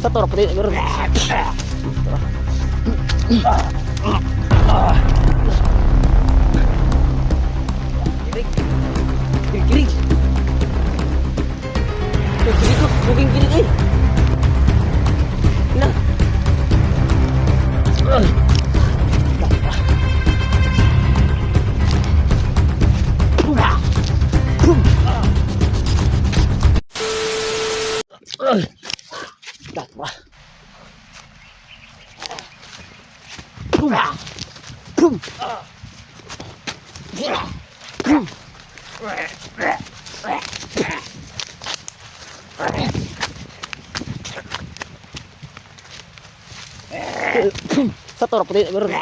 Satu orang putih meron. Kiri. Kiri tu, bukan kiri eh. Nah. Satu orang putih meron.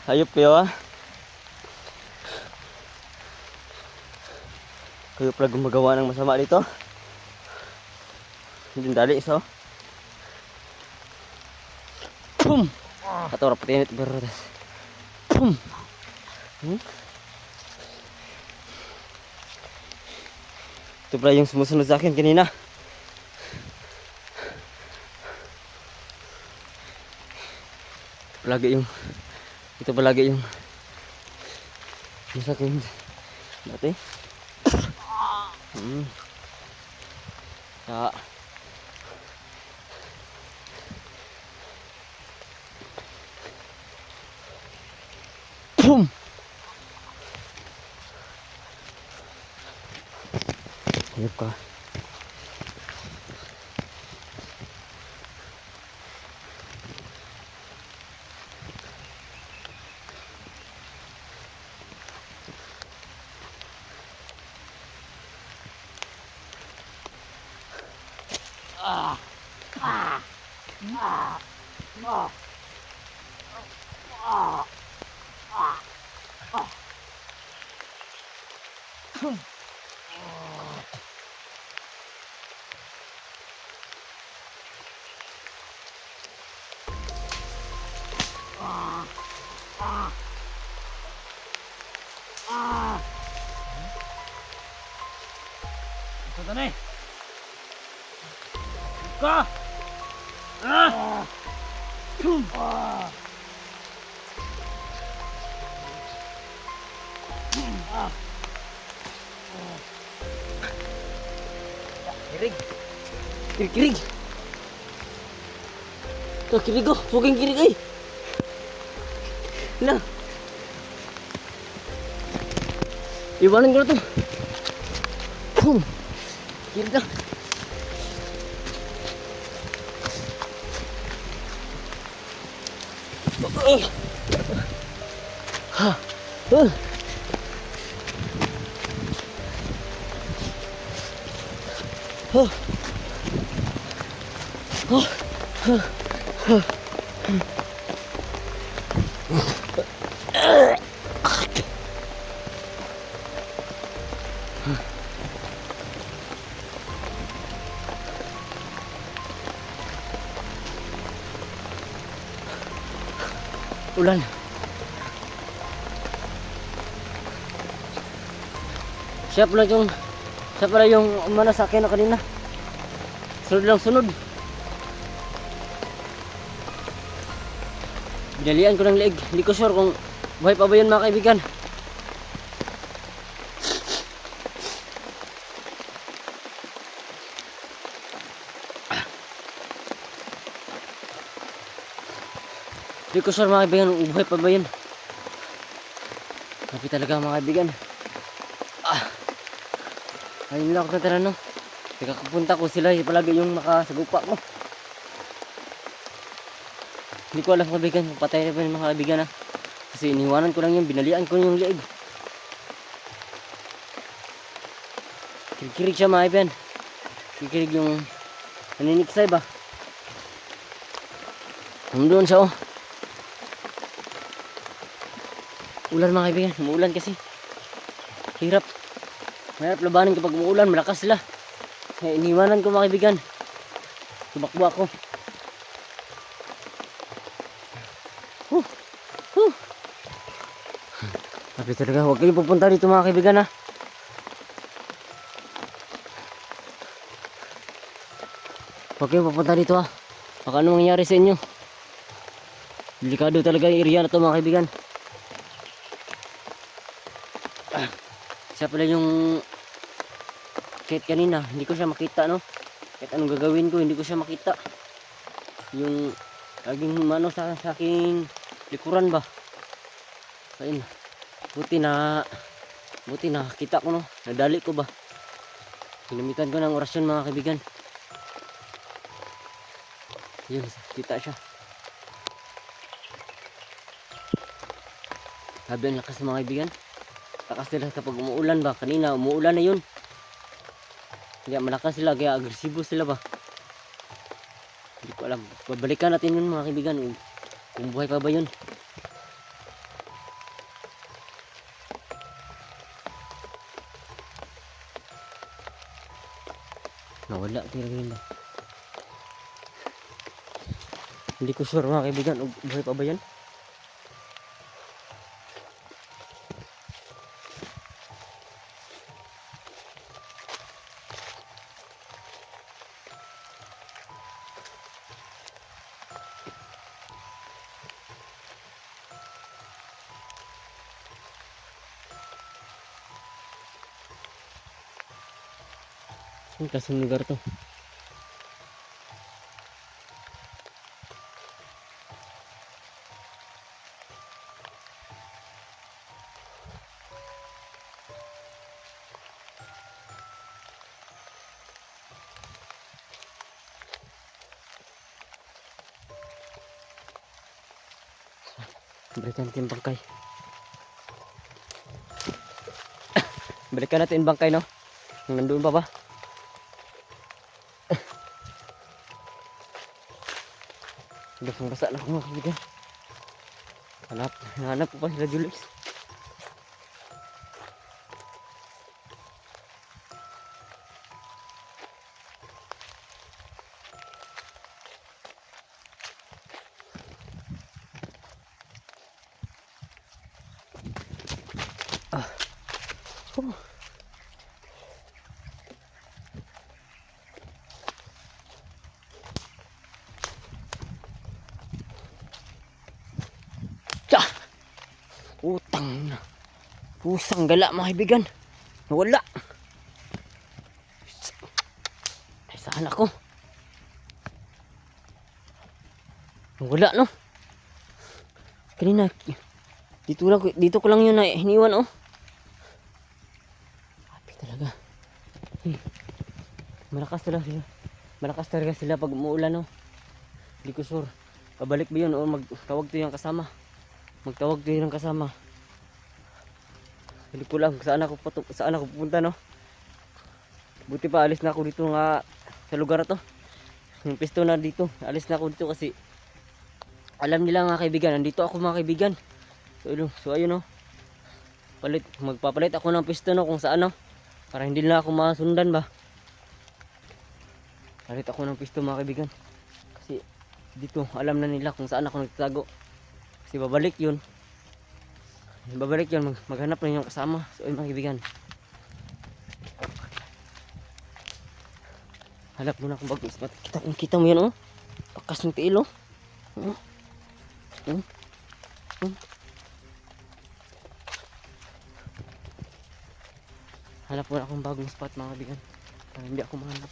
Hayop kayo ah. Kayo pala gumagawa ng masama dito. Hindi dali so. Pum. Atau orang putih ini berotas. Pum. Itu pala yung sumusunod sa akin kanina. Ito palagi yung sa akin dati. Ya. Pum. Hayop ka. Ito na eh. Ka! Kirig. Tuh kirig ko, fucking kirig ay. Nah. Iwanan ko na to. Boom. Kirig na. Ulan. Siya pala yung umana sa akin na kanina. Sunod. Binalian ko ng leeg. Hindi ko sure kung buhay pa ba yun mga kaibigan. Hindi ko sure mga kaibigan, buhay pa ba yun. Happy talaga mga kaibigan. Ayun lang ako natira no. Nagkakapunta ko sila palagi yung nakasagupa ko. Hindi ko alam kaibigan kung patay na pa yung mga kaibigan na. Kasi iniwanan ko lang yun, binalian ko yung liig. Kikirig siya mga kaibigan. Kikirig yung naniniksay ba. Doon siya oh. Ulan mga kaibigan, umuulan kasi. Hirap labanin kapag umuulan, malakas sila. Kaya iniwanan ko mga kaibigan. Tumakbo ako. Sabi talaga, huwag kayo pupunta dito mga kaibigan ha. Huwag kayo pupunta dito ha. Baka ano mangyayari sa inyo. Delikado talaga yung area na to mga kaibigan. Siya pala yung kahit kanina, hindi ko siya makita no. Kahit anong gagawin ko, hindi ko siya makita. Yung laging mano sa aking likuran ba. Ayun. Buti na kita ko no. Nadali ko ba. Ginamitan ko ng orasyon mga kaibigan. Yun, kita siya. Sabi ang lakas mga kaibigan. Lakas sila kapag umuulan ba. Kanina umuulan na yun. Kaya malakas sila, kaya agresibo sila ba. Hindi ko alam. Babalikan natin yun mga kaibigan. Kung buhay pa ba yun. Nawala talaga yun ba. Hindi ko sure mga kaibigan. Buhay pa ba yan. Saan kasing lugar to? Balikan natin yung bangkay. Balikan natin yung bangkay no. Nandoon pa ba? Basang basa na ako mga kaibigan. Hanap ko pa sila Julius. Utang na. Pusang gala mga kaibigan. Nawala. Ay saan ako? Nawala no. Kanina dito ko lang yun na hiniwan oh. Happy talaga. Malakas talaga sila pag umuulan no. Hindi ko sure. Pabalik ba yun o magtawag to yung kasama. Hindi ko lang saan ako pupunta no. Buti pa alis na ako dito nga sa lugar na to. Yung pisto na dito. Alis na ako dito kasi alam nila mga kaibigan. Nandito ako mga kaibigan. So ayun no. Magpapalit ako ng pisto no kung saan no. Para hindi na ako masundan ba. Palit ako ng pisto mga kaibigan. Kasi dito alam na nila kung saan ako nagtatago. Kasi babalik yun, maghanap na yung kasama. So ayun mga kaibigan, hanap muna akong bagong spot. Kita mo yan oh, pakas ng tiil oh. Hanap muna akong bagong spot mga kaibigan para hindi ako mahanap.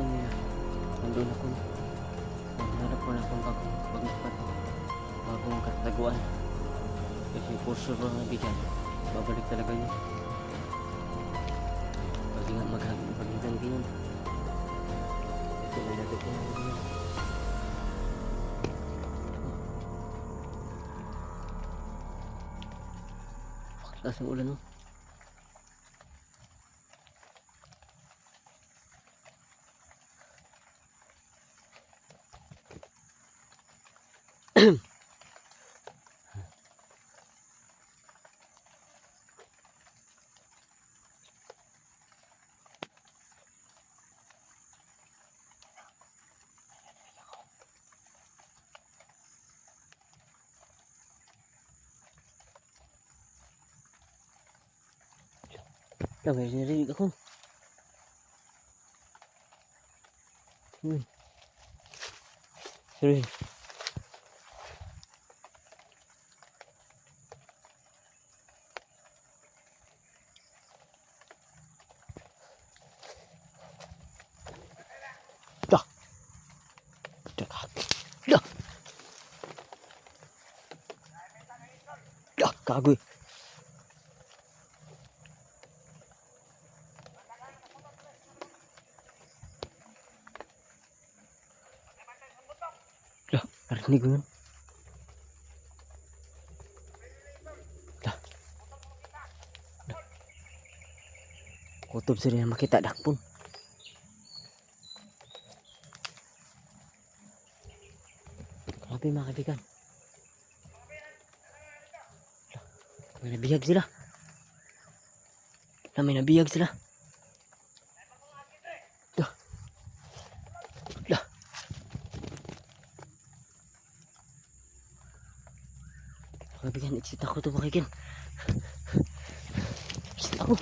nila. Nandun ako. Naghanap ko na akong bagong kataguan. Kasi for sure mga bigan, babalik talaga yun. Pag nga maghagitan ko yun. Ito may natin ko na yun. Lakas ng ulan, no? Lang, may narinig ako. Sorry. Dah. Dah. Dah. Dah, kagoy. Dah, narinig ko yun. Dah. Kutob sila na makita dakpon. Grabe mga kaibigan. May nabiyag sila. May nabiyag sila. Dah. Dah. Mga kaibigan, exit ako ito mga kaibigan. Exit ako.